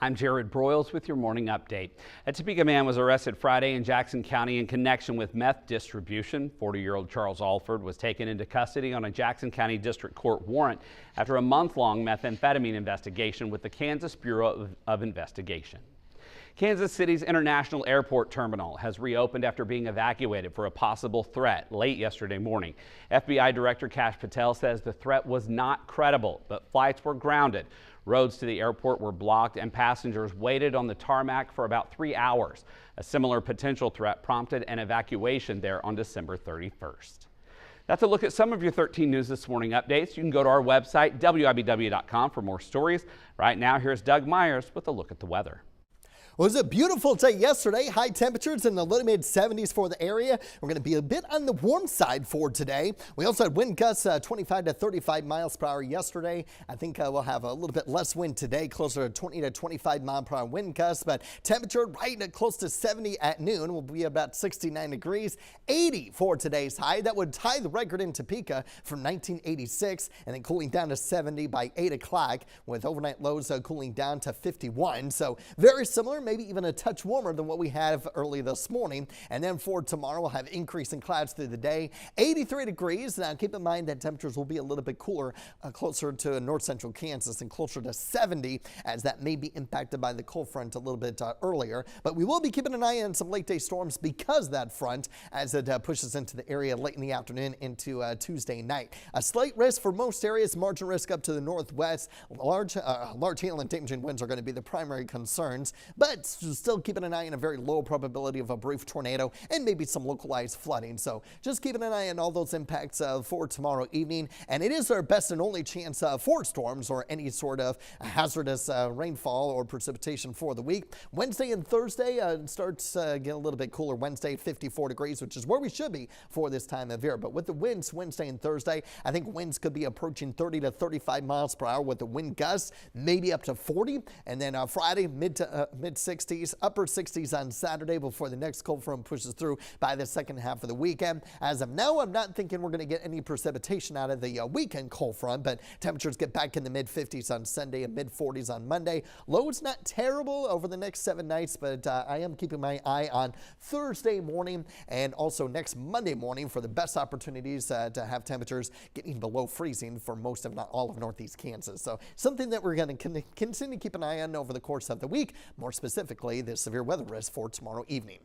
I'm Jared Broyles with your morning update. A Topeka man was arrested Friday in Jackson County in connection with meth distribution. 40-year-old Charles Alford was taken into custody on a Jackson County District Court warrant after a month-long methamphetamine investigation with the Kansas Bureau of Investigation. Kansas City's International Airport Terminal has reopened after being evacuated for a possible threat late yesterday morning. FBI Director Kash Patel says the threat was not credible, but flights were grounded. Roads to the airport were blocked and passengers waited on the tarmac for about 3 hours. A similar potential threat prompted an evacuation there on December 31st. That's a look at some of your 13 News This Morning updates. You can go to our website, WIBW.com, for more stories. Right now, here's Doug Myers with a look at the weather. Well, it was a beautiful day yesterday. High temperatures in the low to mid 70s for the area. We're going to be a bit on the warm side for today. We also had wind gusts 25 to 35 miles per hour yesterday. I think we'll have a little bit less wind today, closer to 20 to 25 mile per hour wind gusts, but temperature right at close to 70 at noon will be about 69 degrees, 80 for today's high. That would tie the record in Topeka from 1986, and then cooling down to 70 by 8 o'clock with overnight lows cooling down to 51. So very similar, maybe even a touch warmer than what we have early this morning. And then for tomorrow, we'll have increasing clouds through the day, 83 degrees. Now keep in mind that temperatures will be a little bit cooler closer to north central Kansas and closer to 70, as that may be impacted by the cold front a little bit earlier. But we will be keeping an eye on some late day storms because that front, as it pushes into the area late in the afternoon into Tuesday night. A slight risk for most areas, margin risk up to the northwest. Large hail and damaging winds are going to be the primary concerns, but still keeping an eye on a very low probability of a brief tornado and maybe some localized flooding. So just keeping an eye on all those impacts for tomorrow evening. And it is our best and only chance for storms or any sort of hazardous rainfall or precipitation for the week. Wednesday and Thursday starts getting a little bit cooler. Wednesday, 54 degrees, which is where we should be for this time of year. But with the winds Wednesday and Thursday, I think winds could be approaching 30 to 35 miles per hour with the wind gusts, maybe up to 40. And then Friday, mid 60s, upper 60s on Saturday before the next cold front pushes through by the second half of the weekend. As of now, I'm not thinking we're going to get any precipitation out of the weekend cold front, but temperatures get back in the mid 50s on Sunday and mid 40s on Monday. Lows not terrible over the next 7 nights, but I am keeping my eye on Thursday morning and also next Monday morning for the best opportunities to have temperatures getting below freezing for most, if not all, of northeast Kansas. So something that we're going to continue to keep an eye on over the course of the week, more specifically the severe weather risk for tomorrow evening.